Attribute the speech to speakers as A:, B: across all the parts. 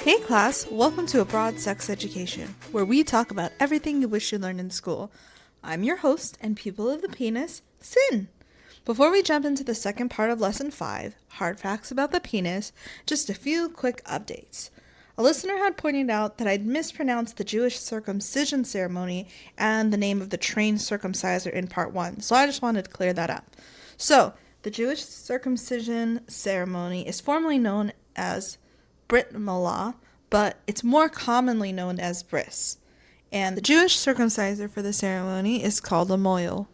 A: Hey class, welcome to Abroad Sex Education, where we talk about everything you wish you learned in school. I'm your host and pupil of the penis, Sin. Before we jump into the second part of Lesson 5, Hard Facts About the Penis, just a few quick updates. A listener had pointed out that I'd mispronounced the Jewish circumcision ceremony and the name of the trained circumciser in Part 1, so I just wanted to clear that up. So, the Jewish circumcision ceremony is formally known as Brit Milah, but it's more commonly known as bris. And the Jewish circumciser for the ceremony is called a moil.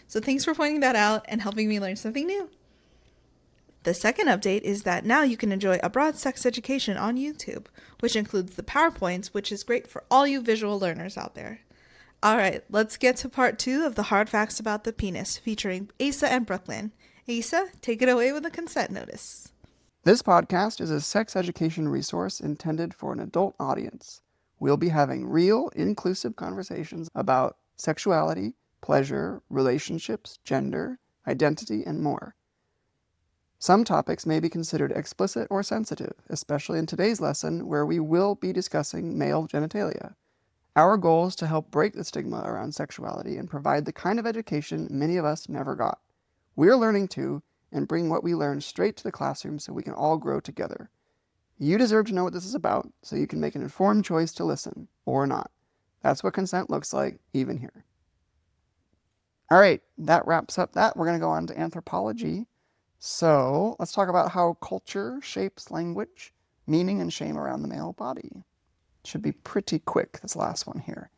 A: So thanks for pointing that out and helping me learn something new. The second update is that now you can enjoy Abroad Sex Education on YouTube, which includes the PowerPoints, which is great for all you visual learners out there. Alright, let's get to part 2 of the Hard Facts About the Penis, featuring Asa and Brooklyn. Asa, take it away with a consent notice.
B: This podcast is a sex education resource intended for an adult audience. We'll be having real, inclusive conversations about sexuality, pleasure, relationships, gender, identity, and more. Some topics may be considered explicit or sensitive, especially in today's lesson where we will be discussing male genitalia. Our goal is to help break the stigma around sexuality and provide the kind of education many of us never got. We're learning too, and bring what we learn straight to the classroom so we can all grow together. You deserve to know what this is about so you can make an informed choice to listen, or not. That's what consent looks like, even here. All right, that wraps up that. We're going to go on to anthropology. So let's talk about how culture shapes language, meaning, and shame around the male body. Should be pretty quick, this last one here.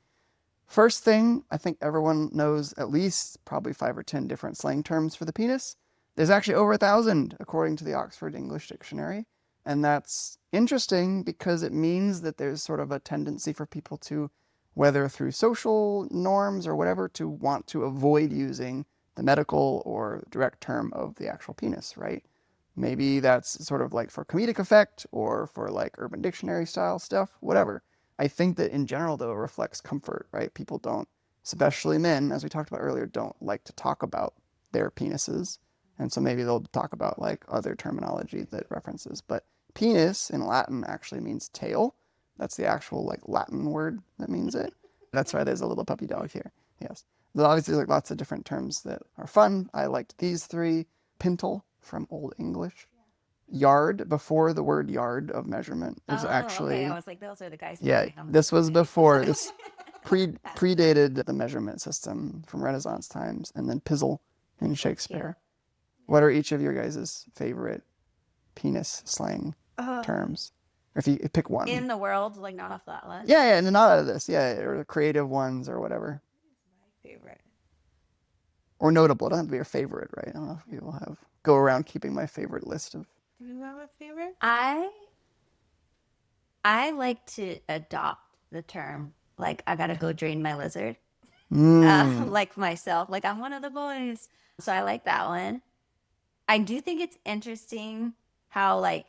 B: First thing, I think everyone knows at least probably 5 or 10 different slang terms for the penis. There's actually over 1,000, according to the Oxford English Dictionary. And that's interesting because it means that there's sort of a tendency for people to, whether through social norms or whatever, to want to avoid using the medical or direct term of the actual penis, right? Maybe that's sort of like for comedic effect or for like Urban Dictionary style stuff, whatever. I think that in general, though, it reflects comfort, right? People don't, especially men, as we talked about earlier, don't like to talk about their penises. And so maybe they'll talk about like other terminology that references. But penis in Latin actually means tail. That's the actual like Latin word that means it. That's why there's a little puppy dog here. Yes. There's obviously like lots of different terms that are fun. I liked these 3. Pintle from Old English. Yard, before the word yard of measurement, is actually...
C: Okay. I was like, those are the guys.
B: Yeah, this was before. This predated the measurement system from Renaissance times. And then pizzle in Shakespeare. Yeah. What are each of your guys' favorite penis slang terms? Or if you pick one.
C: In the world, like not off that list.
B: Yeah, and not out of this. Yeah, or the creative ones or whatever.
A: My favorite.
B: Or notable. It doesn't have to be your favorite, right? I don't know if people go around keeping my favorite list of...
A: Do you have a favorite?
C: I like to adopt the term, like, I gotta go drain my lizard. Like myself. Like, I'm one of the boys. So I like that one. I do think it's interesting how, like,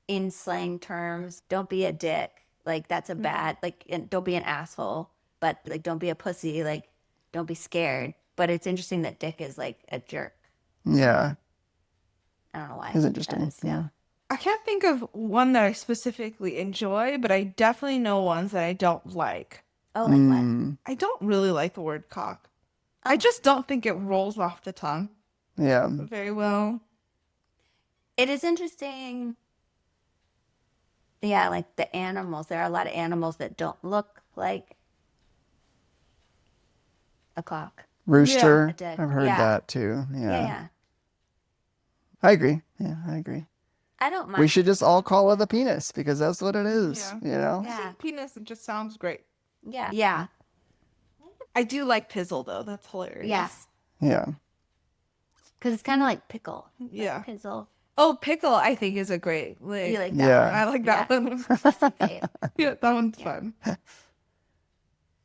C: in slang terms, don't be a dick. Like, that's a bad, like, and don't be an asshole. But, like, don't be a pussy. Like, don't be scared. But it's interesting that dick is, like, a jerk.
B: Yeah.
C: I don't know why.
B: It's interesting.
A: Yeah. I can't think of one that I specifically enjoy, but I definitely know ones that I don't like.
C: Oh, like what?
A: I don't really like the word cock. I just don't think it rolls off the tongue.
B: Yeah.
A: Very well.
C: It is interesting. Yeah, like the animals. There are a lot of animals that don't look like a cock.
B: Rooster.
C: Yeah.
B: I've heard that too.
C: Yeah.
B: I agree. Yeah, I agree.
C: I don't mind.
B: We should just all call it a penis because that's what it is. You know?
C: Yeah.
A: Penis, it just sounds great.
C: Yeah. Yeah.
A: I do like pizzle though. That's hilarious.
C: Yes.
B: Yeah.
C: Because it's kind of like pickle.
A: Yeah.
C: Like pizzle.
A: Oh, pickle, I think is a great.
C: You like that
B: Yeah.
C: one?
A: I like that one. Yeah, that one's fun.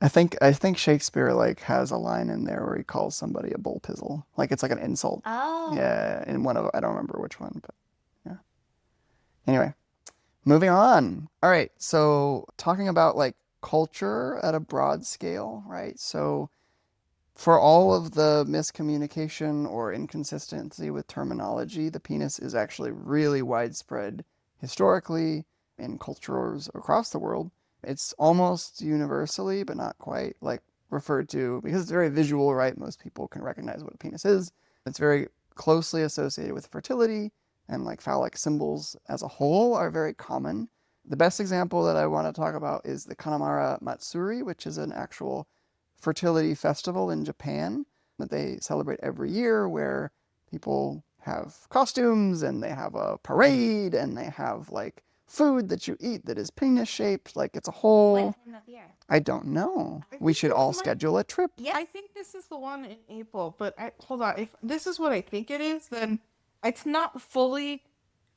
B: I think Shakespeare like has a line in there where he calls somebody a bull pizzle. Like it's like an insult.
C: Oh.
B: Yeah, in one of I don't remember which one, but yeah. Anyway, moving on. All right, so talking about like culture at a broad scale, right? So for all of the miscommunication or inconsistency with terminology, the penis is actually really widespread historically, in cultures across the world, it's almost universally, but not quite, like referred to, because it's very visual, right? Most people can recognize what a penis is. It's very closely associated with fertility, and like phallic symbols as a whole are very common. The best example that I want to talk about is the Kanamara Matsuri, which is an actual fertility festival in Japan that they celebrate every year, where people have costumes and they have a parade and they have like food that you eat that is penis shaped. Like it's a whole.
C: What time of year?
B: I don't know.
D: I
B: We
D: think
B: should
D: this
B: all
D: might-
B: schedule a trip.
C: Yeah.
D: I think this is the one in April, but hold on. If this is what I think it is, then it's not fully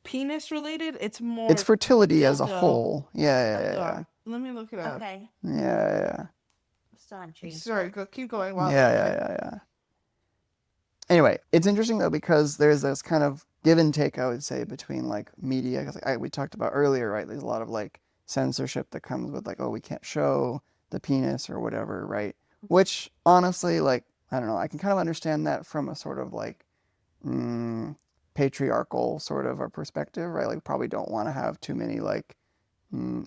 D: penis related. It's more.
B: It's fertility as a
D: dildo.
B: whole. Yeah,
D: Hold
B: yeah,
D: on. Let me look it up.
C: Okay.
B: yeah. Yeah, yeah.
C: I'm still intrigued.
D: Sorry, keep going.
B: Yeah, yeah. Anyway, it's interesting though because there's this kind of give and take, I would say, between like media. Because we talked about earlier, right? There's a lot of like censorship that comes with like, oh, we can't show the penis or whatever, right? Which honestly, like, I don't know, I can kind of understand that from a sort of like patriarchal sort of a perspective, right? Like, probably don't want to have too many like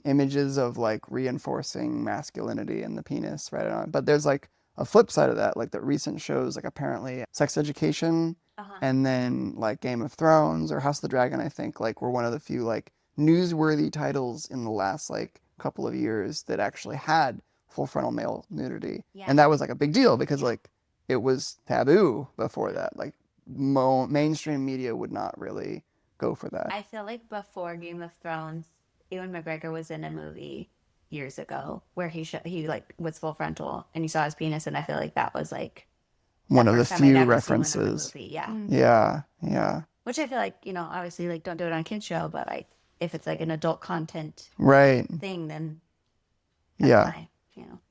B: images of like reinforcing masculinity in the penis, right? But there's like a flip side of that, like the recent shows, like apparently Sex Education and then like Game of Thrones or House of the Dragon, I think, like were one of the few like newsworthy titles in the last like couple of years that actually had full frontal male nudity.
C: Yeah.
B: And that was like a big deal because like it was taboo before that. Like mainstream media would not really go for that.
C: I feel like before Game of Thrones, Ewan McGregor was in a movie years ago where he like was full frontal and you saw his penis, and I feel like that was like
B: One of the
C: first time I'd
B: few
C: ever seen one in a
B: references.
C: movie. Yeah.
B: Yeah, yeah.
C: Which I feel like, obviously like don't do it on kids show, but like if it's like an adult content
B: Right.
C: thing, then that's
B: Yeah.
C: fine,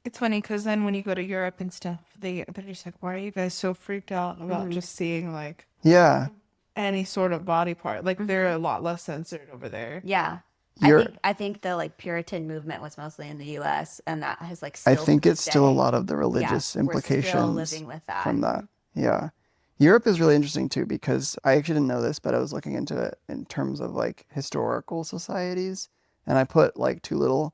D: It's funny because then when you go to Europe and stuff, they're just like, "Why are you guys so freaked out about just seeing like
B: Yeah.
D: any sort of body part?" Like they're a lot less censored over there.
C: Yeah.
B: You're-
C: I think the like Puritan movement was mostly in the US, and that has like
B: I
C: still
B: think
C: to
B: it's
C: this
B: still a
C: day-
B: lot of the
C: yeah,
B: religious
C: we're
B: implications
C: still living with that.
B: from that. Yeah. Europe is really interesting too because I actually didn't know this, but I was looking into it in terms of like historical societies. And I put like two little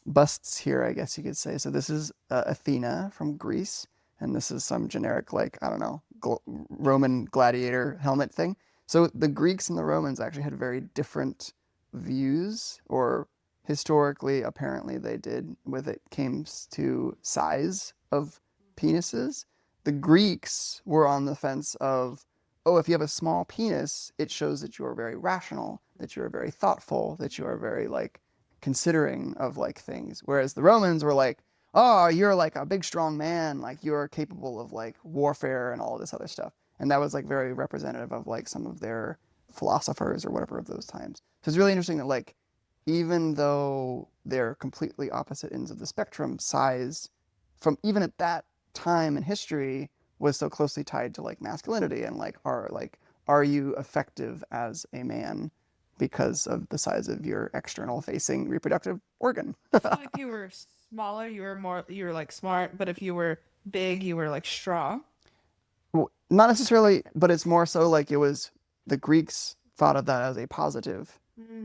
B: busts here, I guess you could say. So this is Athena from Greece, and this is some generic, like, I don't know, Roman gladiator helmet thing. So the Greeks and the Romans actually had very different views, or historically, apparently they did, when it came to size of penises. The Greeks were on the fence of, oh, if you have a small penis, it shows that you are very rational, that you are very thoughtful, that you are very like considering of like things. Whereas the Romans were like, oh, you're like a big strong man, like you're capable of like warfare and all of this other stuff. And that was like very representative of like some of their philosophers or whatever of those times. So it's really interesting that like even though they're completely opposite ends of the spectrum, size from even at that time in history was so closely tied to like masculinity and like are you effective as a man because of the size of your external facing reproductive organ.
D: I feel like if you were smaller, you were like smart, but if you were big, you were like strong.
B: Well, not necessarily, but it's more so like it was the Greeks thought of that as a positive,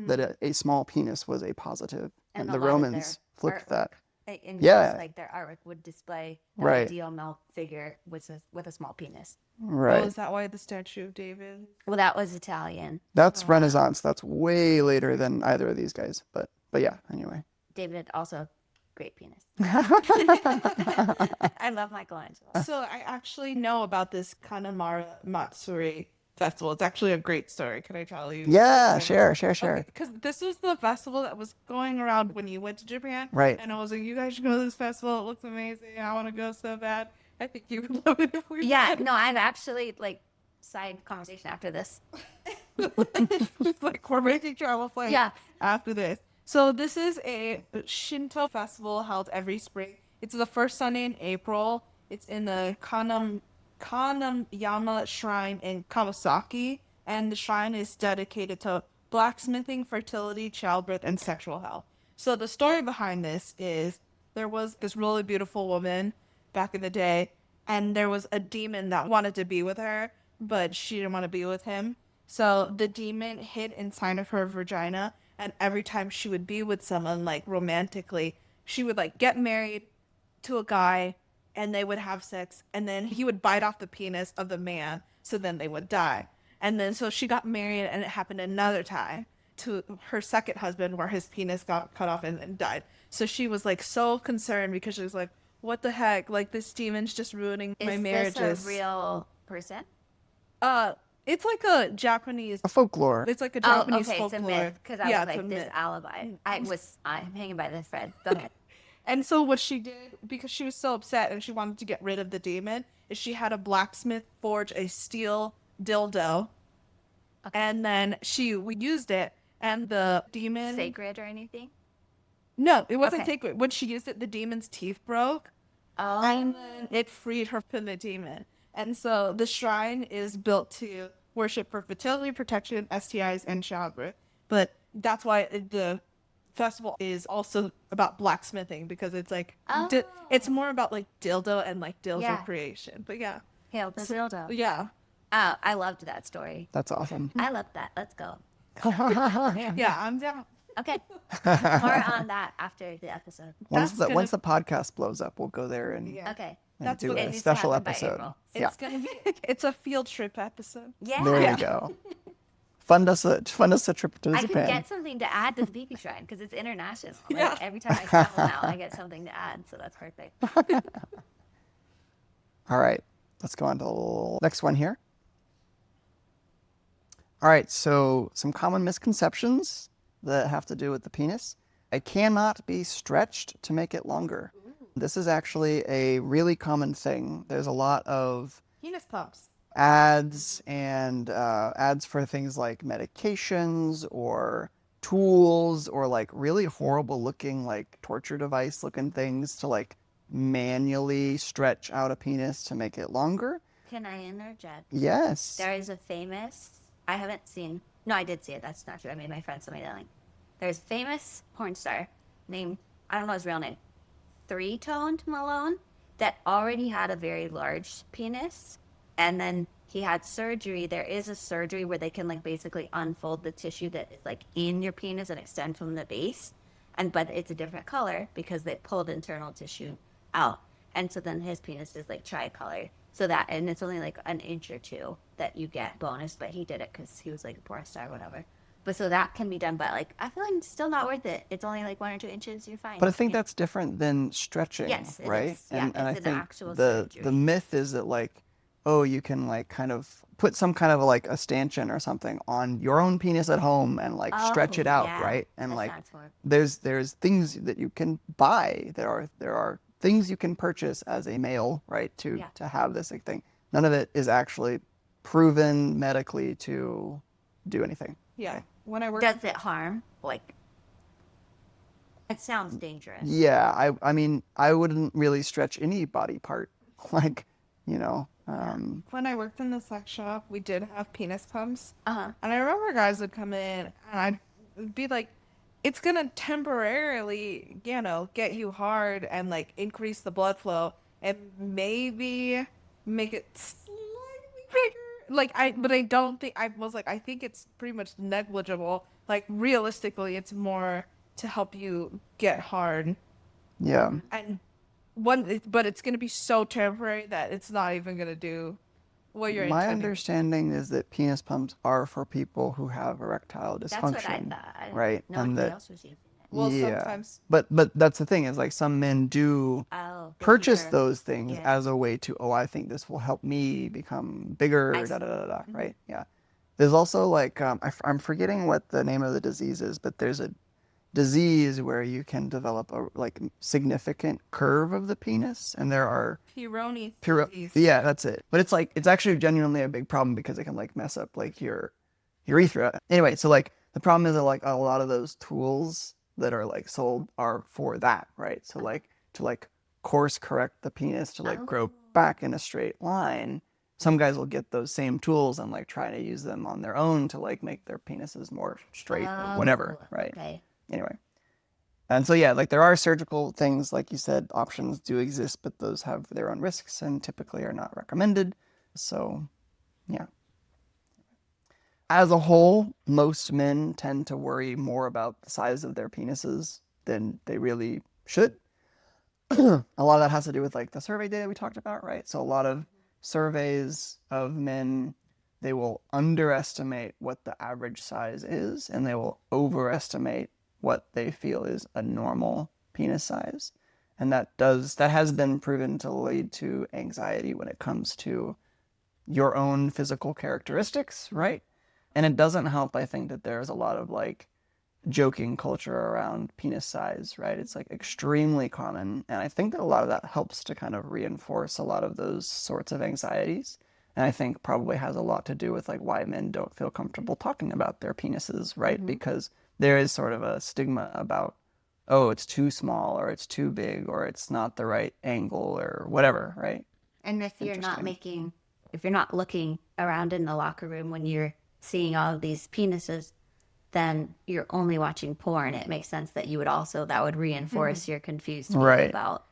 B: that a small penis was a positive, and
C: a
B: the
C: lot of
B: Romans
C: their
B: flipped that.
C: In
B: Yeah.
C: Greece, like their artwork would display the
B: Right.
C: ideal male figure with a small penis.
B: Right.
D: Oh, is that why the statue of David?
C: Well, that was Italian.
B: That's Renaissance. That's way later than either of these guys. But yeah, anyway.
C: David also great penis. I love Michelangelo.
D: So I actually know about this Kanamara Matsuri festival. It's actually a great story. Can I tell you?
B: Yeah, share.
D: Because this was the festival that was going around when you went to Japan.
B: Right.
D: And I was like, you guys should go to this festival. It looks amazing. I want to go so bad. I think you would love it if we
C: Yeah,
D: went.
C: no, I'm actually like side conversation after this.
D: It's like we're making travel plans
C: Yeah.
D: after this. So this is a Shinto festival held every spring. It's the first Sunday in April. It's in the Kanayama Shrine in Kawasaki, and the shrine is dedicated to blacksmithing, fertility, childbirth, and sexual health. So the story behind this is there was this really beautiful woman back in the day, and there was a demon that wanted to be with her, but she didn't want to be with him. So the demon hid inside of her vagina And every time she would be with someone, like romantically, she would like get married to a guy and they would have sex, and then he would bite off the penis of the man, so then they would die. And then so she got married, and it happened another time to her second husband where his penis got cut off and died. So she was like so concerned because she was like, what the heck? Like, this demon's just ruining my marriages.
C: Is this a real person?
D: It's like a Japanese
B: A folklore.
D: It's like a Japanese
C: okay,
D: folklore.
C: it's a myth. Because I
D: Yeah,
C: was
D: it's
C: like,
D: a
C: this
D: myth.
C: alibi. I'm hanging by this thread. Go ahead.
D: And so what she did, because she was so upset and she wanted to get rid of the demon, is she had a blacksmith forge a steel dildo.
C: Okay.
D: And then we used it, and the demon...
C: Sacred or anything?
D: No, it wasn't
C: Okay.
D: sacred. When she used it, the demon's teeth broke.
C: Oh.
D: And then it freed her from the demon. And so the shrine is built to worship for fertility, protection, STIs, and childbirth. But that's why the festival is also about blacksmithing, because it's like it's more about like dildo and like dildo
C: Yeah.
D: creation. But yeah.
C: Hail the dildo.
D: Yeah.
C: Oh, I loved that story.
B: That's awesome.
C: I loved that. Let's go.
D: Yeah, I'm down.
C: Okay. More on that after the episode.
B: Once
D: That's
B: once the podcast blows up, we'll go there and,
D: Yeah.
C: Okay.
B: and
D: That's
B: do
D: what
B: a
C: it needs to
B: special
C: happen by
B: episode.
C: April.
B: Yeah,
D: It's gonna be it's a field trip episode.
C: Yeah.
B: there
D: Yeah.
B: you go. Fund us a trip to
C: I could
B: Japan.
C: get something to add to the Piki Shrine because it's international. Like,
D: Yeah.
C: every time I travel now, I get something to add, so that's perfect.
B: All right, let's go on to the next one here. All right, so some common misconceptions that have to do with the penis. It cannot be stretched to make it longer. This is actually a really common thing. There's a lot of
D: Penis pumps.
B: ads and ads for things like medications or tools or like really horrible looking like torture device looking things to like manually stretch out a penis to make it longer.
C: Can I interject?
B: Yes.
C: There is a famous, I haven't seen, no, I did see it. That's not true. I made my friend somebody that link. There's a famous porn star named, I don't know his real name, Three-Toned Malone, that already had a very large penis. And then he had surgery. There is a surgery where they can like basically unfold the tissue that is like in your penis and extend from the base. But it's a different color because they pulled internal tissue out. And so then his penis is like tricolor. And it's only like an inch or two that you get bonus, but he did it because he was like a porn star or whatever. But so that can be done, but like I feel like it's still not worth it. It's only like 1 or 2 inches, you're fine.
B: But I think
C: You know?
B: that's different than stretching,
C: Yes, it
B: right?
C: is. Yeah,
B: and I
C: it's an
B: think
C: actual
B: the
C: surgery.
B: myth is that like, oh, you can like kind of put some kind of like a stanchion or something on your own penis at home and like stretch it out,
C: yeah.
B: right? And
C: That
B: like
C: sounds horrible.
B: there's things that you can buy. There are things you can purchase as a male, right? To have this like, thing. None of it is actually proven medically to do anything.
D: Yeah. When I worked
C: Does it harm? Like, it sounds dangerous.
B: Yeah, I mean, I wouldn't really stretch any body part. Like, you know,
D: when I worked in the sex shop, we did have penis pumps.
C: Uh-huh.
D: And I remember guys would come in and I'd be like, it's gonna temporarily, you know, get you hard and like increase the blood flow and maybe make it slightly bigger. But I don't think, I was like, I think it's pretty much negligible. Like realistically, it's more to help you get hard.
B: yeah.
D: And but it's gonna be so temporary that it's not even gonna do what you're
B: My
D: intending.
B: understanding is that penis pumps are for people who have erectile
C: That's
B: dysfunction.
C: what I thought. I didn't
B: right?
C: know
B: And
C: anybody
B: that
C: else was using it.
D: Well,
B: yeah.
D: sometimes
B: But that's the thing is like some men do
C: Oh. the
B: purchase
C: heater.
B: those things
C: Yeah.
B: as a way to, oh, I think this will help me become bigger,
C: I
B: da
C: see.
B: da da da, right? Yeah. There's also like I'm forgetting what the name of the disease is, but there's a disease where you can develop a like significant curve of the penis, and there are
D: Peyronie's
B: Puro-
D: disease.
B: yeah, that's it. But it's like it's actually genuinely a big problem because it can like mess up like your urethra. Anyway, so like the problem is that like a lot of those tools that are like sold are for that, right? So like to like course correct the penis to like grow back in a straight line. Some guys will get those same tools and like try to use them on their own to like make their penises more straight, whatever, right?
C: Okay.
B: Anyway. And so, yeah, like there are surgical things, like you said, options do exist, but those have their own risks and typically are not recommended. So, yeah. as a whole, most men tend to worry more about the size of their penises than they really should. A lot of that has to do with like the survey data we talked about, right? So a lot of surveys of men, they will underestimate what the average size is, and they will overestimate what they feel is a normal penis size. And that has been proven to lead to anxiety when it comes to your own physical characteristics, right? And it doesn't help, I think, that there's a lot of like joking culture around penis size, right? It's like extremely common. And I think that a lot of that helps to kind of reinforce a lot of those sorts of anxieties. And I think probably has a lot to do with like why men don't feel comfortable talking about their penises, right? Because there is sort of a stigma about, oh, it's too small or it's too big or it's not the right angle or whatever, right?
C: And if you're not
B: Interesting.
C: if you're not looking around in the locker room when you're seeing all of these penises, then you're only watching porn. It makes sense that that would reinforce your confused feeling
B: Right.
C: about.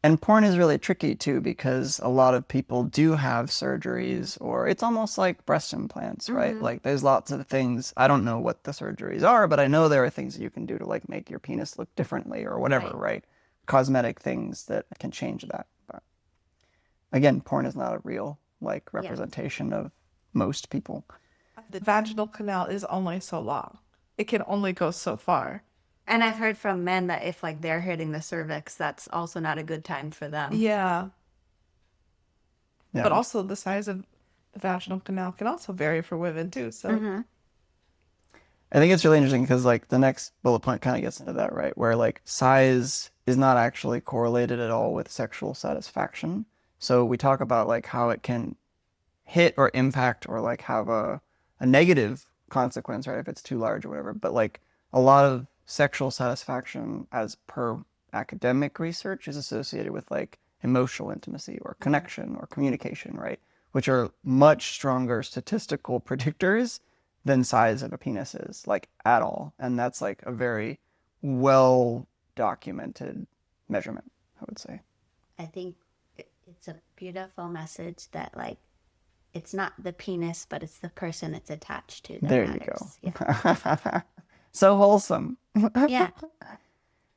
B: And porn is really tricky too because a lot of people do have surgeries, or it's almost like breast implants, right? Like there's lots of things. I don't know what the surgeries are, but I know there are things that you can do to like make your penis look differently or whatever, right? Cosmetic things that can change that. But again, porn is not a real like representation of most people.
D: The vaginal canal is only so long. It can only go so far.
C: And I've heard from men that if like they're hitting the cervix, that's also not a good time for them.
D: Yeah.
B: Yeah.
D: But also the size of the vaginal canal can also vary for women too. So
B: I think it's really interesting because like the next bullet point kind of gets into that, right? Where like size is not actually correlated at all with sexual satisfaction. So we talk about like how it can hit or impact or like have a negative consequence, right? If it's too large or whatever. But like a lot of sexual satisfaction as per academic research is associated with like emotional intimacy or connection or communication, right? Which are much stronger statistical predictors than size of a penis is, like at all. And that's like a very well documented measurement, I would say.
C: I think it's a beautiful message that like it's not the penis, but it's the person it's attached to that
B: There
C: matters.
B: you go. So wholesome.
C: Yeah.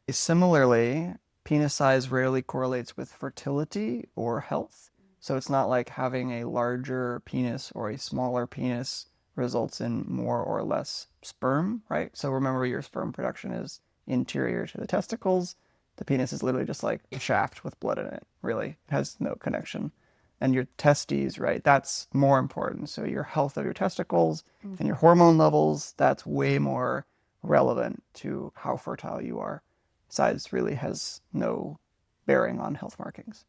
B: Similarly, penis size rarely correlates with fertility or health. So it's not like having a larger penis or a smaller penis results in more or less sperm, right? So remember, your sperm production is interior to the testicles. The penis is literally just like a shaft with blood in it, really. It has no connection. And your testes, right? That's more important. So your health of your testicles and your hormone levels, that's way more relevant to how fertile you are. Size really has no bearing on health markings.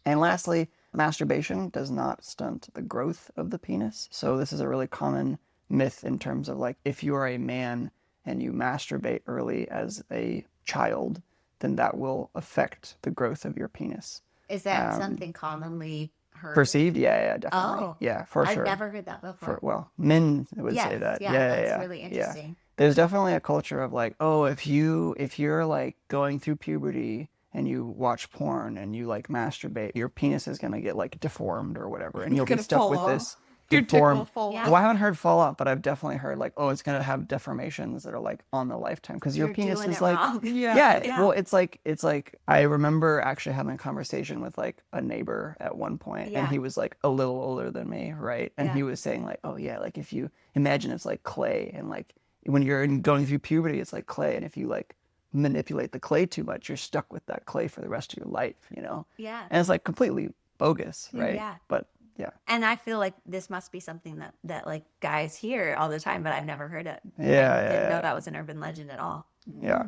B: And lastly, masturbation does not stunt the growth of the penis. So this is a really common myth in terms of like, if you are a man and you masturbate early as a child, then that will affect the growth of your penis.
C: Is that something commonly heard?
B: Perceived? Yeah, definitely.
C: Oh.
B: Yeah, for sure.
C: I've never heard that before.
B: Well, men would say that.
C: Yeah, that's really interesting.
B: Yeah. There's definitely a culture of like, oh, if you're like going through puberty and you watch porn and you like masturbate, your penis is gonna get like deformed or whatever, and you'll be stuck with this
D: Your dick
B: deformed.
D: will fall
C: Yeah.
D: off.
B: Well, I haven't heard fall off, but I've definitely heard like, oh, it's gonna have deformations that are like on the lifetime because your
C: You're
B: penis
C: doing
B: is
C: it
B: like,
C: wrong.
B: yeah. Well, it's like I remember actually having a conversation with like a neighbor at one point, and he was like a little older than me, right? And he was saying like, oh yeah, like if you imagine it's like clay, and like when you're going through puberty, it's like clay, and if you like manipulate the clay too much, you're stuck with that clay for the rest of your life, you know?
C: Yeah.
B: And it's like completely bogus, right?
C: Yeah.
B: But yeah.
C: And I feel like this must be something that like guys hear all the time, but I've never heard it.
B: Yeah,
C: I didn't know that was an urban legend at all.
B: Yeah.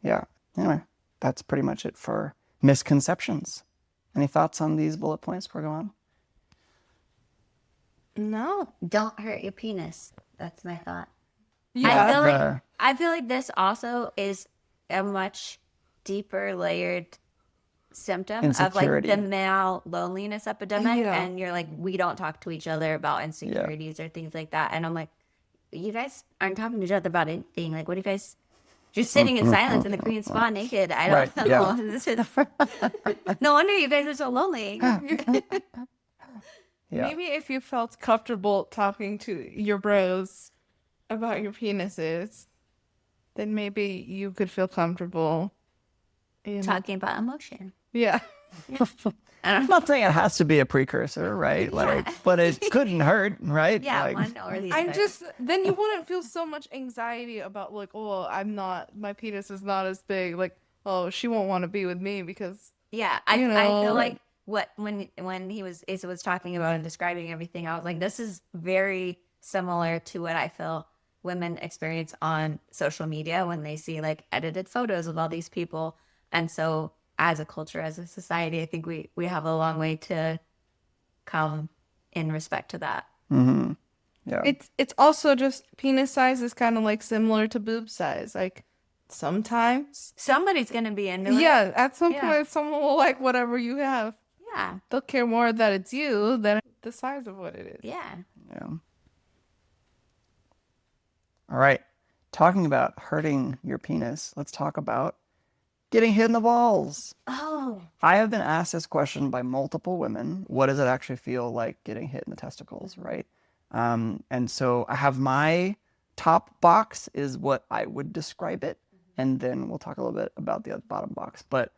B: Yeah. Anyway, that's pretty much it for misconceptions. Any thoughts on these bullet points before we go on?
C: No, don't hurt your penis. That's my thought.
D: Yeah.
C: I feel like this also is a much deeper layered symptom of like
B: Insecurity.
C: the male loneliness epidemic.
D: Yeah.
C: And you're like, we don't talk to each other about insecurities or things like that. And I'm like, you guys aren't talking to each other about anything. Like, what if you guys just sitting in silence in the green spa naked? I don't
B: Right,
C: know.
B: yeah.
C: This is no wonder you guys are so lonely.
D: Maybe if you felt comfortable talking to your bros about your penises, then maybe you could feel comfortable in
C: Talking about emotion.
D: Yeah.
B: I'm not saying it has to be a precursor, right? Like, but it couldn't hurt, right?
C: Yeah,
B: Like,
C: one or the
D: I'm
C: other.
D: just then you wouldn't feel so much anxiety about like, oh, my penis is not as big. Like, oh, she won't want to be with me because
C: Yeah, I
D: you
C: I
D: know,
C: feel like when Asa was talking about and describing everything, I was like, this is very similar to what I feel women experience on social media when they see like edited photos of all these people. And so as a culture, as a society, I think we have a long way to come in respect to that.
B: mm-hmm. Yeah.
D: it's also just penis size is kind of like similar to boob size. Like sometimes,
C: Somebody's gonna be into it.
D: yeah, at some
C: Yeah.
D: point, someone will like whatever you have.
C: Yeah.
D: They'll care more that it's you than the size of what it is.
C: Yeah.
B: Yeah. All right. Talking about hurting your penis, let's talk about getting hit in the balls.
C: Oh.
B: I have been asked this question by multiple women. What does it actually feel like getting hit in the testicles, right? And so I have my top box is what I would describe it. And then we'll talk a little bit about the bottom box. But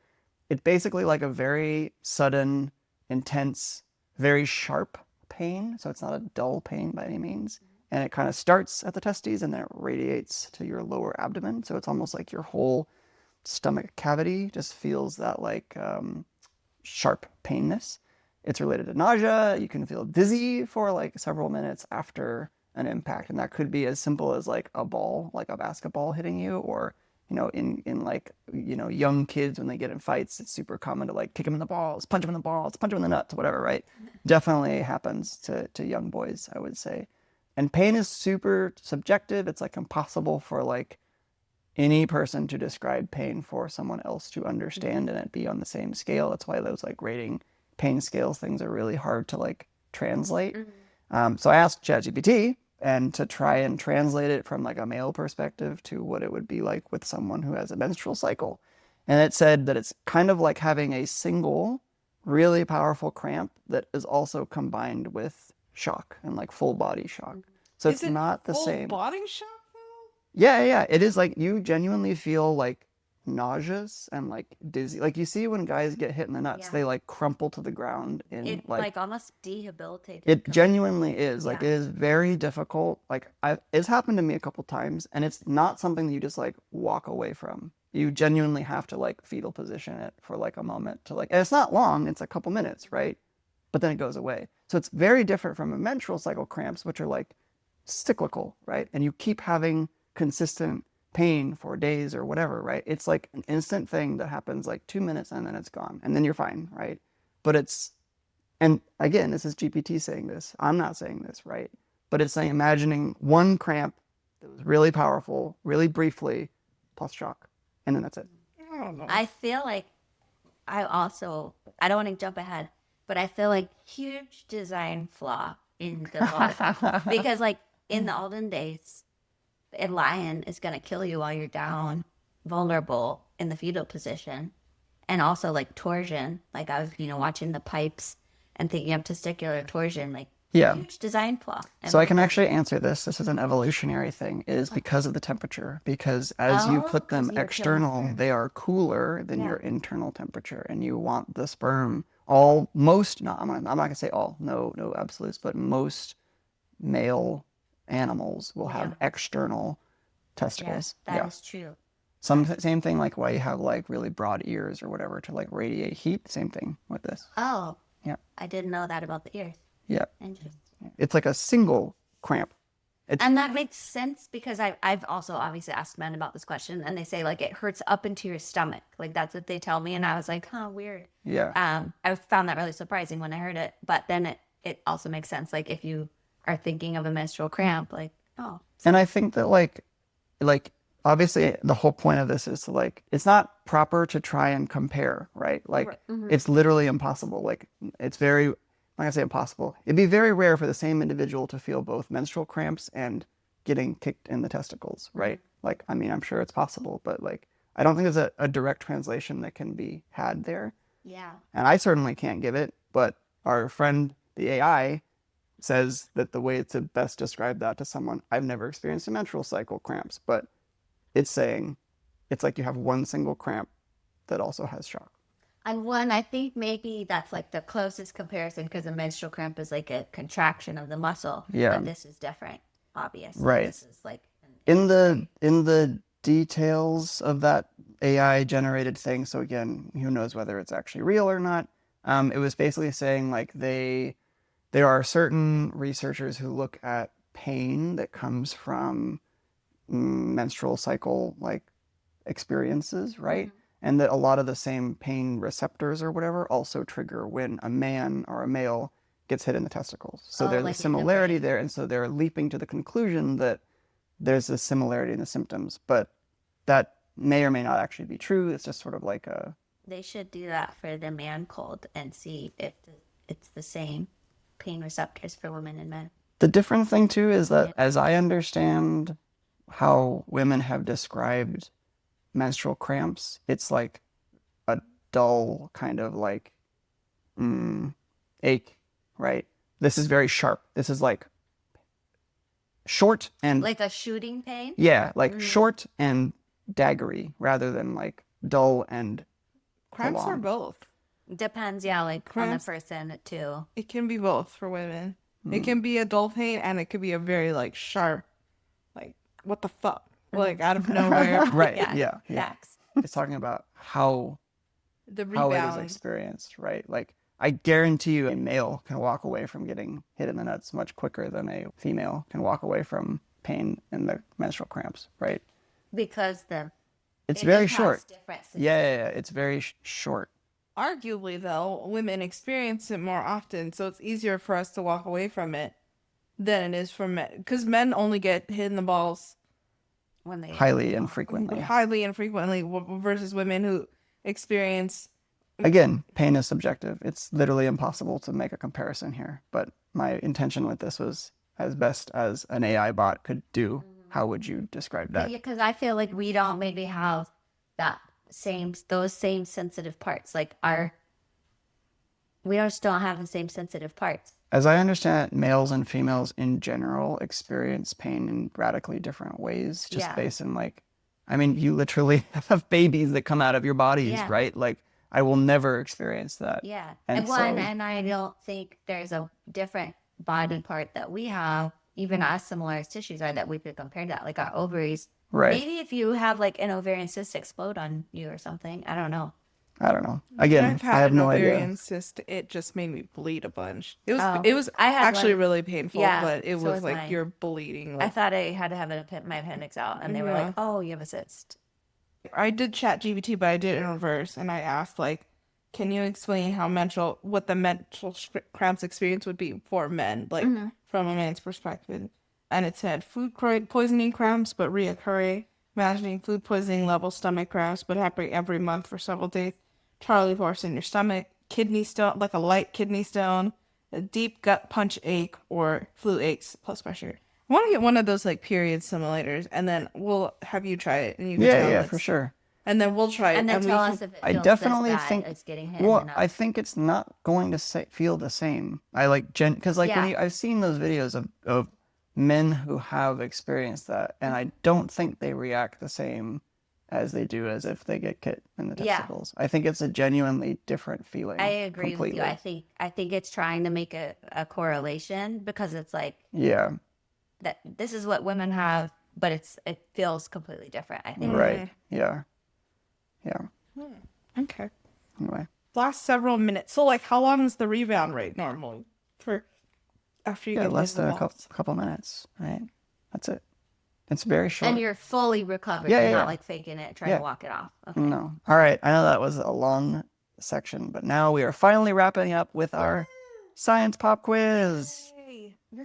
B: it's basically like a very sudden, intense, very sharp pain. So it's not a dull pain by any means. And it kind of starts at the testes and then it radiates to your lower abdomen. So it's almost like your whole stomach cavity just feels that like sharp painness. It's related to nausea. You can feel dizzy for like several minutes after an impact. And that could be as simple as like a ball, like a basketball hitting you, or, you know, in like, you know, young kids when they get in fights, it's super common to like kick them in the balls, punch them in the balls, punch them in the nuts, whatever, right? Definitely happens to young boys, I would say. And pain is super subjective. It's like impossible for like any person to describe pain for someone else to understand and it be on the same scale. That's why those like rating pain scales things are really hard to like translate. So I asked ChatGPT and to try and translate it from like a male perspective to what it would be like with someone who has a menstrual cycle. And it said that it's kind of like having a single really powerful cramp that is also combined with shock and like full body shock. So it's not the same.
D: Full body shock though?
B: Yeah. It is like you genuinely feel like nauseous and like dizzy. Like you see when guys get hit in the nuts,
C: Yeah.
B: they like crumple to the ground in
C: It like almost debilitated.
B: it genuinely is. Like
C: Yeah.
B: it is very difficult. Like it's happened to me a couple times and it's not something that you just like walk away from. You genuinely have to like fetal position it for like a moment to like, and it's not long, it's a couple minutes, right? But then it goes away. So it's very different from a menstrual cycle cramps, which are like cyclical, right? And you keep having consistent pain for days or whatever, right? It's like an instant thing that happens like 2 minutes and then it's gone and then you're fine, right? But it's, and again, this is GPT saying this. I'm not saying this, right? But it's like imagining one cramp that was really powerful, really briefly, plus shock. And then that's it.
D: I don't know.
C: I feel like I don't want to jump ahead, but I feel like huge design flaw in the law. Because like in the olden days, a lion is going to kill you while you're down, vulnerable in the fetal position. And also like torsion, like I was, watching the pipes and thinking of testicular torsion, like
B: Yeah.
C: huge design flaw.
B: So I can actually answer this. This is an evolutionary thing. It is because of the temperature. Because as you put them
C: 'cause you're
B: external,
C: killing
B: they are cooler than
C: Yeah.
B: your internal temperature, and you want the sperm. I'm not gonna say all. No absolutes, but most male animals will have external testicles.
C: That is true.
B: Same thing like why you have like really broad ears or whatever to like radiate heat. Same thing with this.
C: Oh,
B: Yeah.
C: I didn't know that about the ears.
B: Yeah.
C: Interesting.
B: It's like a single cramp.
C: And that makes sense because I've also obviously asked men about this question and they say like it hurts up into your stomach. Like that's what they tell me. And I was like, huh, weird.
B: Yeah.
C: I found that really surprising when I heard it. But then it also makes sense. Like if you are thinking of a menstrual cramp, like, oh.
B: And I think that like obviously the whole point of this is to like, it's not proper to try and compare, right? Like it's literally impossible. Like it's very, I'm not gonna say impossible. It'd be very rare for the same individual to feel both menstrual cramps and getting kicked in the testicles, right? Like, I mean, I'm sure it's possible, but like, I don't think there's a direct translation that can be had there.
C: Yeah.
B: And I certainly can't give it, but our friend, the AI, says that the way to best describe that to someone, I've never experienced a menstrual cycle cramps, but it's saying it's like you have one single cramp that also has shock.
C: And one, I think maybe that's like the closest comparison because a menstrual cramp is like a contraction of the muscle.
B: Yeah.
C: But this is different, obviously.
B: Right.
C: This is like
B: in the details of that AI generated thing. So again, who knows whether it's actually real or not. It was basically saying like there are certain researchers who look at pain that comes from menstrual cycle like experiences, right? And that a lot of the same pain receptors or whatever also trigger when a man or a male gets hit in the testicles. So there's
C: like
B: a similarity there. And so they're leaping to the conclusion that there's a similarity in the symptoms, but that may or may not actually be true. It's just sort of like a...
C: They should do that for the man cold and see if it's the same pain receptors for women and men.
B: The different thing too is that as I understand how women have described menstrual cramps, it's like a dull kind of like ache, right? This is very sharp. This is like short and
C: like a shooting pain.
B: Yeah, like short and daggery rather than like dull and
D: Cramps
B: prolonged.
D: are both.
C: Depends, yeah, like
D: Cramps,
C: on the person too.
D: It can be both for women. It can be a dull pain and it could be a very like sharp, like what the fuck, like out of nowhere.
B: Right.
C: Yeah.
B: Yeah.
C: Facts.
B: It's talking about how
D: The
B: how it is
D: rebound.
B: experienced, right? Like I guarantee you a male can walk away from getting hit in the nuts much quicker than a female can walk away from pain in the menstrual cramps, right?
C: Because
B: It's
C: it
B: very
C: just has
B: short.
C: different
B: Yeah, it's very short.
D: Arguably, though, women experience it more often, so it's easier for us to walk away from it than it is for men. Because men only get hit in the balls
C: when they
B: Highly infrequently.
D: highly infrequently versus women who experience...
B: Again, pain is subjective. It's literally impossible to make a comparison here. But my intention with this was as best as an AI bot could do. How would you describe that?
C: because I feel like we don't maybe have those same sensitive parts. Like we just don't have the same sensitive parts.
B: As I understand it, males and females in general experience pain in radically different ways, just based on like, I mean, you literally have babies that come out of your bodies, right? Like, I will never experience that.
C: Yeah.
B: And
C: And I don't think there's a different body part that we have, even as similar as tissues are, that we could compare to that, like our ovaries.
B: Right.
C: Maybe if you have like an ovarian cyst explode on you or something. I don't know.
B: Again,
D: I've had
B: I have
D: an
B: no idea.
D: ovarian cyst. It just made me bleed a bunch. It was
C: I had
D: actually
C: one.
D: really painful,
C: Yeah,
D: but it
C: so
D: was like
C: mine.
D: you're bleeding.
C: I
D: Like,
C: thought I had to have my appendix out, and they were like, "Oh, you have a cyst."
D: I did chat GBT, but I did it in reverse, and I asked like, can you explain what the menstrual cramps experience would be for men, like from a man's perspective? And it said food poisoning cramps, but reoccurring. Imagining food poisoning level stomach cramps, but happening every month for several days. Charlie horse in your stomach, kidney stone, like a light kidney stone, a deep gut punch ache, or flu aches plus pressure. I want to get one of those like period simulators, and then we'll have you try it, and you can tell
B: Yeah,
D: us.
B: for sure.
D: And then we'll try it,
C: And then
D: we
C: tell
D: can-
C: us if it
B: I
C: feels
B: definitely
C: this bad
B: think
C: as getting hit.
B: Well,
C: in the
B: I
C: nuts.
B: think it's not going to feel the same. I like because like when I've seen those videos of men who have experienced that, and I don't think they react the same as they do as if they get hit in the testicles. I think it's a genuinely different feeling.
C: I agree
B: completely.
C: with you. I think it's trying to make a correlation because it's like that this is what women have, but it feels completely different. I think.
B: Right. Yeah.
D: Okay.
B: Anyway.
D: Last several minutes. So, like, how long is the rebound rate normally for after you get
B: Less
D: hit in
B: than
D: the
B: a
D: balls?
B: couple minutes, right? That's it. It's very short.
C: And you're fully recovered.
B: Yeah,
C: You're
B: yeah,
C: not
B: yeah.
C: like faking it, trying to walk it off. Okay.
B: No. All right. I know that was a long section, but now we are finally wrapping up with our science pop quiz.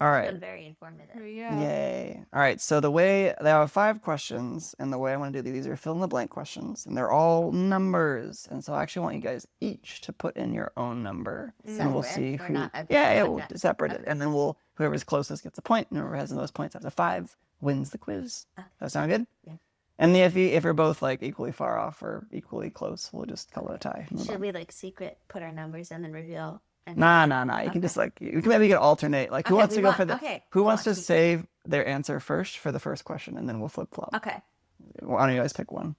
B: All right.
C: It's been very informative.
D: Yeah.
B: Yay. All right. So there are 5 questions, and the way I want to do these are fill in the blank questions, and they're all numbers. And so I actually want you guys each to put in your own number, and we'll see
C: We're
B: who.
C: not-
B: We'll
C: okay.
B: separate it, and then whoever's closest gets a point, and whoever has the most points after 5 wins the quiz. Does that sound good?
C: Yeah.
B: And if you're both like equally far off or equally close, we'll just call it a tie. Move
C: Should
B: on.
C: we like secret put our numbers and then reveal?
B: Nah. You can just like you can alternate. Like who
C: Okay,
B: wants
C: we
B: to go
C: want-
B: for the
C: okay,
B: who
C: we
B: wants to
C: want to-
B: save their answer first for the first question, and then we'll flip flop.
C: Okay.
B: Why don't you guys pick one?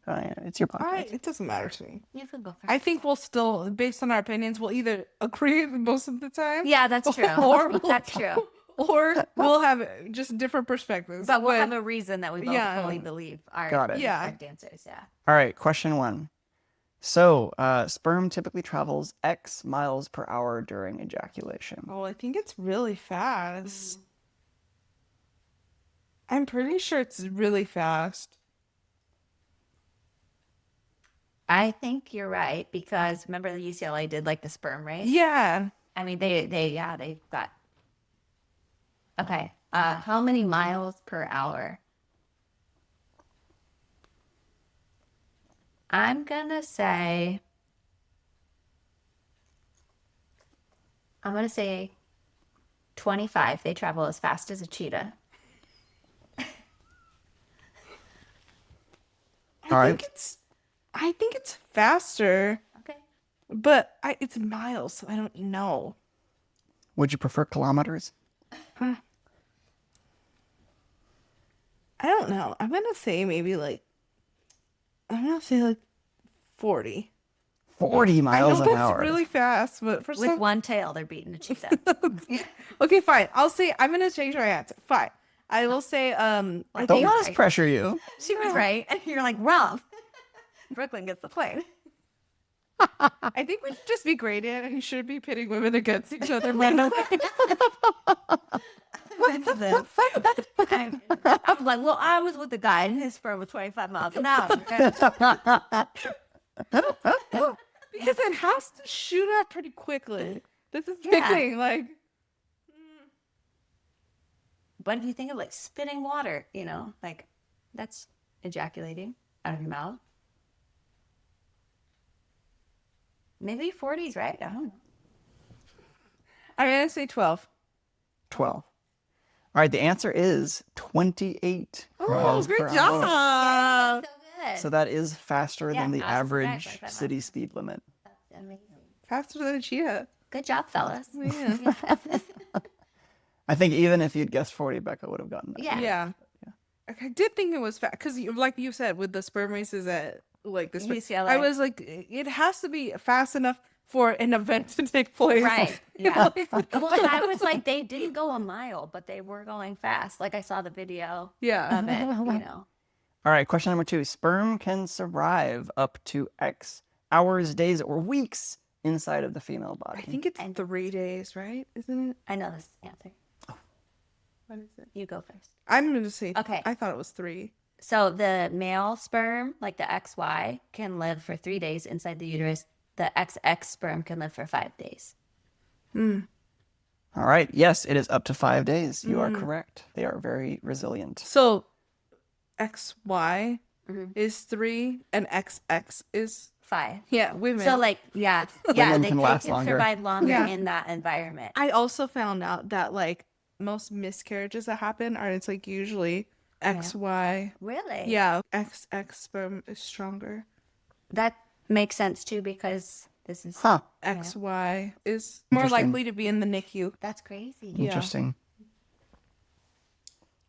B: It's your podcast.
D: It doesn't matter to me.
C: You can go first.
D: I think we'll still, based on our opinions, we'll either agree most of the time.
C: Yeah, that's true. That's true.
D: Or we'll have just different perspectives.
C: But we'll have a reason that we both
D: Yeah.
C: fully believe our
B: Got it.
D: Yeah.
C: correct answers. Yeah.
B: All right, question 1. So, sperm typically travels X miles per hour during ejaculation.
D: Oh, I think it's really fast. I'm pretty sure it's really fast.
C: I think you're right because remember the UCLA did like the sperm race?
D: Yeah.
C: I mean, they've got. Okay. How many miles per hour? I'm gonna say 25. They travel as fast as a cheetah.
D: I think it's faster,
C: Okay.
D: but it's miles, so I don't know.
B: Would you prefer kilometers?
D: I don't know. I'm gonna say like 40.
B: 40
D: I know
B: miles an
D: that's
B: hour.
D: really fast, but for
C: With
D: some...
C: one tail, they're beating a cheetah.
D: Okay, fine. I'm gonna change my answer. Fine. I will say I
B: Don't
D: think
B: let us pressure you.
C: She was right, and you're like, wrong. Brooklyn gets the point.
D: I think we should just be graded and you should be pitting women against each other randomly.
C: I was like, well, I was with the guy and his sperm was 25 miles an hour.
D: Because it has to shoot up pretty quickly. This is the
C: Yeah.
D: thing, like
C: But if you think of like spitting water, like that's ejaculating out of your mouth. Maybe 40's right. I don't know.
D: I'm gonna say 12.
B: 12. All right, the answer is 28 miles per hour.
D: job.
C: So good.
B: So that is faster
C: Yeah,
B: than the
C: I was correct,
B: average
C: 25
B: city speed limit.
C: Amazing.
D: Faster than a cheetah.
C: Good job, fellas.
D: Yeah.
B: I think even if you'd guessed 40, Becca would have gotten that.
C: Yeah.
D: Yeah. I did think it was fast because, like you said, with the sperm races at like this
C: UCLA.
D: I was like, it has to be fast enough for an event to take place.
C: Right.
D: You
C: Yeah.
D: know, like-
C: Well, and I was like, they didn't go a mile, but they were going fast. Like I saw the video
D: yeah.
C: of it,
B: All right, question number 2. Sperm can survive up to X hours, days, or weeks inside of the female body.
D: I think it's 3 days, right? Isn't it?
C: I know this answer.
D: What is it?
C: You go first.
D: I'm gonna say.
C: Okay.
D: I thought it was 3.
C: So the male sperm, like the XY, can live for 3 days inside the uterus. The XX sperm can live for 5 days.
B: All right, yes, it is up to 5 days. You are correct. They are very resilient.
D: So, XY
C: Mhm.
D: is 3 and XX is
C: 5.
D: women.
C: So like, yeah,
B: Women
C: they
B: can last
C: can
B: longer.
C: survive longer
D: Yeah.
C: in that environment.
D: I also found out that like most miscarriages that happen are it's like usually XY.
C: Really?
D: Yeah, XX sperm is stronger.
C: That makes sense too because this is
B: Huh,
D: XY is more
B: Interesting.
D: likely to be in the NICU.
C: that's crazy.
D: Yeah.
B: interesting.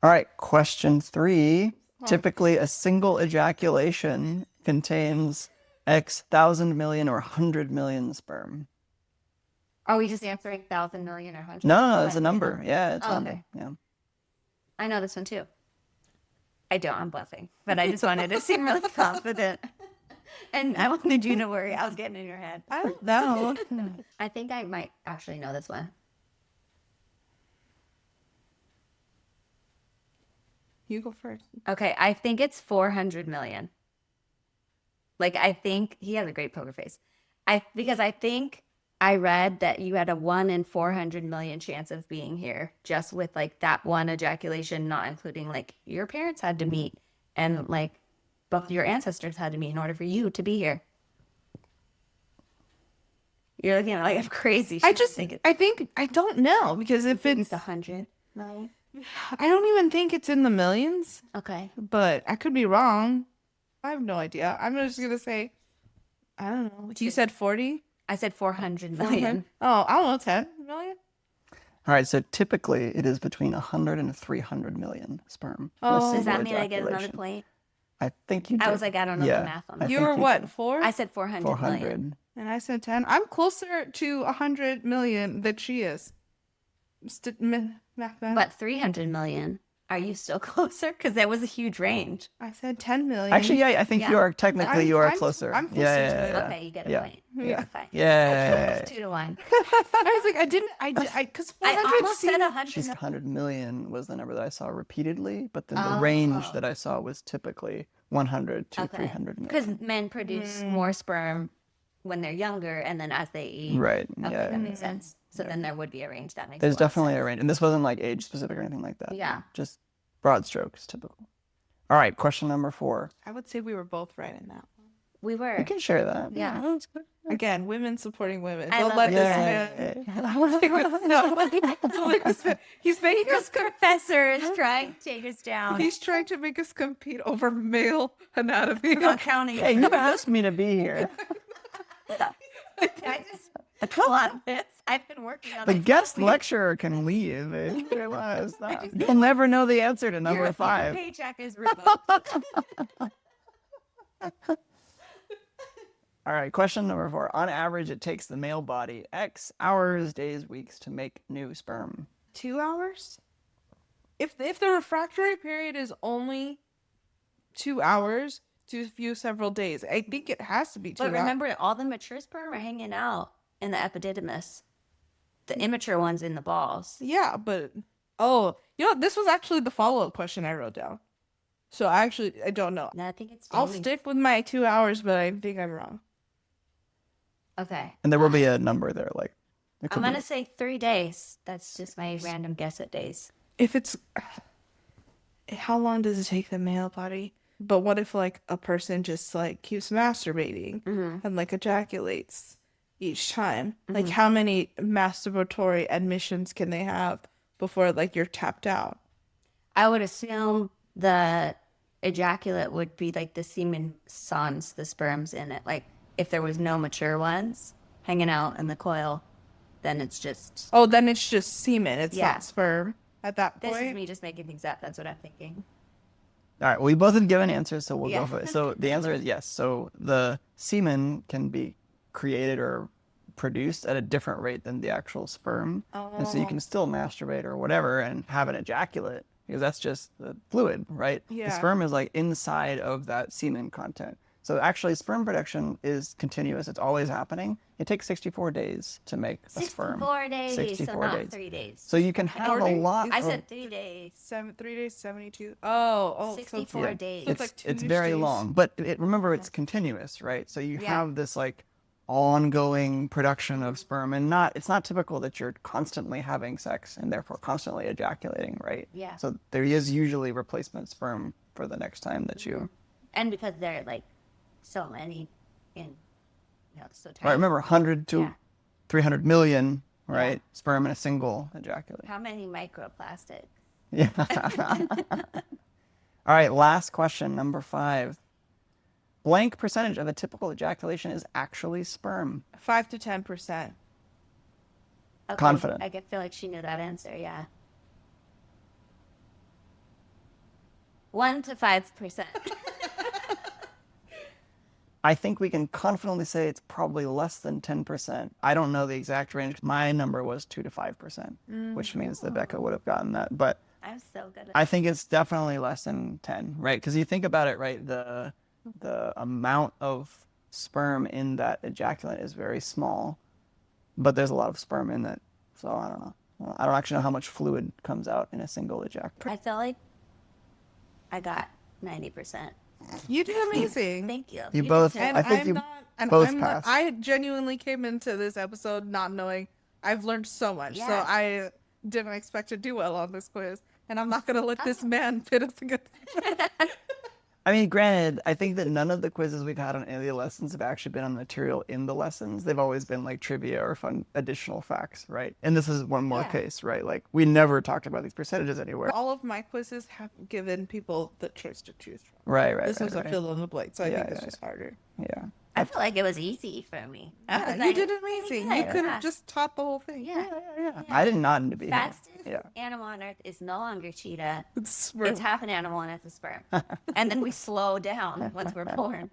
B: All right, question 3. Typically, a single ejaculation contains X 1,000 million or 100 million sperm.
C: Are we just answering 1,000 million or 100?
B: No, it's a number. Yeah, it's
C: Oh,
B: a number.
C: okay.
B: Yeah.
C: I know this one too. I don't. I'm bluffing, but I just wanted to seem really confident, and I wanted you to worry. I was getting in your head.
D: I don't know.
C: I think I might actually know this one.
D: You go first.
C: Okay, I think it's 400 million. Like, I think he has a great poker face. Because I think I read that you had a 1 in 400 million chance of being here just with like that one ejaculation, not including like your parents had to meet and like both your ancestors had to meet in order for you to be here. You're looking at me like I'm crazy.
D: I don't know because if
C: it's
D: it's
C: 100 million.
D: I don't even think it's in the millions,
C: Okay.
D: but I could be wrong. I have no idea. I'm just gonna say I don't know. You said 40?
C: I said 400 million.
D: Oh, I don't know, 10 million?
B: All right, so typically it is between 100 and 300 million sperm. in a
D: Oh.
C: Does
B: single
C: that mean I get another
B: ejaculation.
C: point?
B: I think you did.
C: I was like, I don't know the math on that.
B: I
D: You
B: think
D: were
B: did.
D: what, 4?
C: I said 400 million.
B: 400.
D: And I said 10. I'm closer to 100 million than she is. Mathematics.
C: But 300 million. Are you still closer? Because that was a huge range.
D: I said 10 million.
B: Actually, yeah, I think you are technically you are
D: I'm
B: closer.
D: I'm closer
B: yeah,
D: to
B: yeah,
D: it.
B: yeah.
C: Okay, you get a
B: Yeah.
C: point.
D: Yeah.
C: Okay.
B: Yeah.
C: 2-1.
D: I was like, because
C: I
D: 400
C: almost said 100.
B: She's 100 million was the number that I saw repeatedly, but then the range that I saw was typically 100 to 300 million.
C: Because men produce more sperm when they're younger, and then as they age.
B: Right.
C: Okay,
B: Yeah.
C: that makes sense. So then there would be a range. That makes
B: There's
C: a lot of
B: definitely a
C: sense.
B: range, and this wasn't like age specific or anything like that.
C: Yeah.
B: Just broad strokes, typical. All right, question number 4.
D: I would say we were both right in that one.
C: We were.
B: You can share that.
C: Yeah.
B: That's good.
D: Again, women supporting women.
C: I
D: Don't
C: love
D: let
C: it.
D: this
B: Yeah.
D: man. No. He's making
C: This
D: us.
C: professor is trying to take us down.
D: He's trying to make us compete over male anatomy.
C: I'm not counting.
B: Hey, you asked me to be here.
C: I just come on this. I've been working on
B: The
C: it.
B: guest lecturer can leave. You'll never know the answer to number
C: Your
B: 5.
C: paycheck is revoked.
B: All right, question number 4. On average, it takes the male body X hours, days, weeks to make new sperm.
D: 2 hours? If the refractory period is only 2 hours to a few several days, I think it has to be 2
C: But
D: hours.
C: remember, all the mature sperm are hanging out in the epididymis. The immature ones in the balls.
D: Yeah, but this was actually the follow-up question I wrote down. So I don't know.
C: No, I think it's
D: I'll
C: daily.
D: stick with my 2 hours, but I think I'm wrong.
C: Okay.
B: And there will be a number there, like it could
C: I'm going
B: be-
C: to say 3 days. That's just my random guess at days.
D: If it's how long does it take the male body? But what if like a person just like keeps masturbating and like ejaculates each time? Like how many masturbatory admissions can they have before like you're tapped out?
C: I would assume the ejaculate would be like the semen sans the sperms in it. Like if there was no mature ones hanging out in the coil, then it's just.
D: Oh, then it's just semen. It's
C: Yeah.
D: not sperm at that
C: This
D: point.
C: is me just making things up. That's what I'm thinking.
B: All right, well, we both have given answers, so we'll
C: Yeah.
B: go for it. So the answer is yes. So the semen can be created or produced at a different rate than the actual sperm. And so you can still masturbate or whatever and have an ejaculate because that's just the fluid, right? The
D: Yeah.
B: sperm is like inside of that semen content. So actually sperm production is continuous. It's always happening. It takes 64 days to make a sperm.
C: 64 days, so
B: 64
C: not
B: days.
C: 3 days.
B: So you can have a
D: According-
B: lot
C: I
B: of...
C: said 3 days.
D: 3 days, 72. Oh,
C: 64
D: so
C: days.
D: So it's like
B: it's
D: 2
B: very
D: days.
B: long, but remember it's continuous, right? So you
C: Yeah.
B: have this like ongoing production of sperm, and it's not typical that you're constantly having sex and therefore constantly ejaculating, right?
C: Yeah.
B: So there is usually replacement sperm for the next time that you.
C: And because there are like so many so tiny.
B: Right, remember 100 to
C: Yeah.
B: 300 million, right? Sperm in a single ejaculate.
C: How many microplastics?
B: Yeah. All right, last question, number 5. Blank percentage of a typical ejaculation is actually sperm.
D: 5 to 10%.
C: Okay,
B: Confident.
C: I feel like she knew that answer, yeah. 1 to 5%.
B: I think we can confidently say it's probably less than 10%. I don't know the exact range. My number was 2 to 5%, which means that Becca would have gotten that. But
C: I'm so good at
B: I think it's definitely less than 10, right? Because you think about it, right? The amount of sperm in that ejaculate is very small, but there's a lot of sperm in it. So I don't know. I don't actually know how much fluid comes out in a single ejaculate.
C: I feel like I got 90%.
D: You did amazing.
C: Thank you.
B: You
C: did
B: both-
C: too.
D: And
B: I think
D: I'm
B: you
D: not, and
B: both
D: I'm not,
B: passed.
D: I genuinely came into this episode not knowing. I've learned so much. So
C: Yeah.
D: I didn't expect to do well on this quiz. And I'm not going to let this man pit us against.
B: I mean, granted, I think that none of the quizzes we've had on any of the lessons have actually been on material in the lessons. They've always been like trivia or fun additional facts, right? And this is one more
C: Yeah.
B: case, right? Like we never talked about these percentages anywhere.
D: All of my quizzes have given people the choice to choose from.
B: Right, right.
D: This
B: right,
D: was a
B: right.
D: fill in the blank. So I
B: Yeah,
D: think this
B: yeah,
D: was harder.
B: Yeah.
C: I feel like it was easy for me. I was
D: Yeah, you
C: like,
D: did amazing.
C: yeah,
D: You could
C: yeah.
D: have just taught the whole thing.
C: Yeah.
B: Yeah. I did not need to be here.
C: Fastest
B: Yeah.
C: animal on earth is no longer cheetah.
D: It's
C: It's half an animal and it's a sperm. And then we slow down once we're born.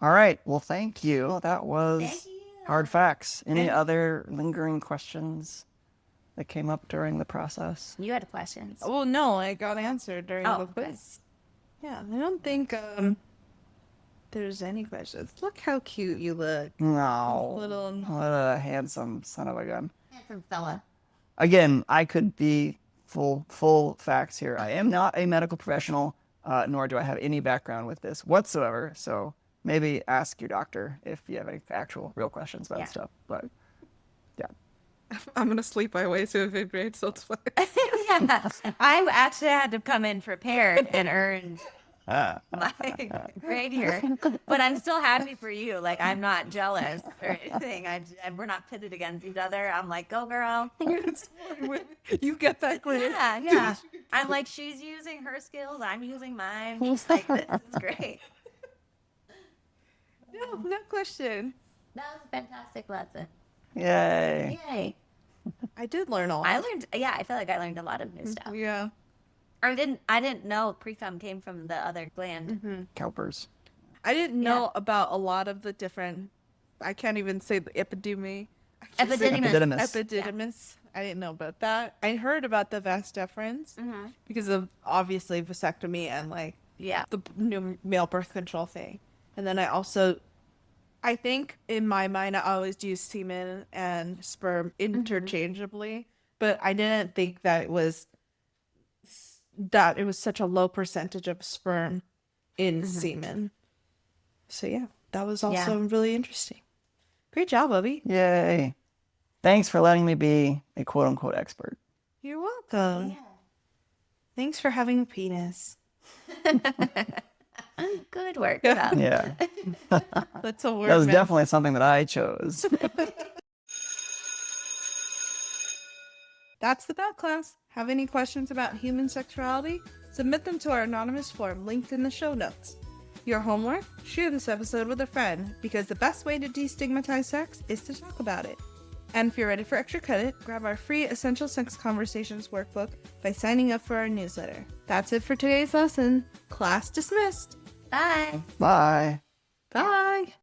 B: All right. Well, thank you. That was
C: Thank you.
B: hard facts. Any other lingering questions that came up during the process?
C: You had questions.
D: Well, no, I got answered during
C: Oh,
D: the
C: okay.
D: quiz. Yeah, I don't think there's any questions. Look how cute you look.
B: No.
D: Little.
B: What a handsome son of a gun.
C: Handsome fella.
B: Again, I could be full facts here. I am not a medical professional, nor do I have any background with this whatsoever. So maybe ask your doctor if you have any actual real questions about
C: Yeah.
B: stuff. But yeah.
D: I'm gonna sleep my way to a fifth grade, so it's fine.
C: Yeah. I actually had to come in prepared and earn my grade here. But I'm still happy for you. Like, I'm not jealous or anything. We're not pitted against each other. I'm like, go girl.
D: You get that clear.
C: Yeah. I'm like, she's using her skills. I'm using mine. Like, this is great.
D: No question.
C: That was a fantastic lesson.
B: Yay.
C: Yay.
D: I did learn a lot.
C: I learned, yeah, I feel like I learned a lot of new stuff.
D: Yeah.
C: I didn't know precum came from the other gland.
B: Cowpers.
D: I didn't know about a lot of the different. I can't even say the epididymis.
C: Epididymis.
D: Epididymis. I didn't know about that. I heard about the vas deferens because of obviously vasectomy and like
C: Yeah.
D: the new male birth control thing. And then I think in my mind I always use semen and sperm interchangeably, but I didn't think that it was such a low percentage of sperm in semen. So yeah, that was also really interesting. Great job, Bubby.
B: Yay. Thanks for letting me be a quote unquote expert.
D: You're welcome. Thanks for having a penis.
C: Good work. Bob.
B: Yeah.
D: That's a word.
B: That was
D: man.
B: definitely something that I chose.
D: That's the Belt Class. Have any questions about human sexuality? Submit them to our anonymous form linked in the show notes. Your homework? Share this episode with a friend, because the best way to destigmatize sex is to talk about it. And if you're ready for extra credit, grab our free Essential Sex Conversations workbook by signing up for our newsletter. That's it for today's lesson. Class dismissed.
C: Bye.
B: Bye.
D: Bye.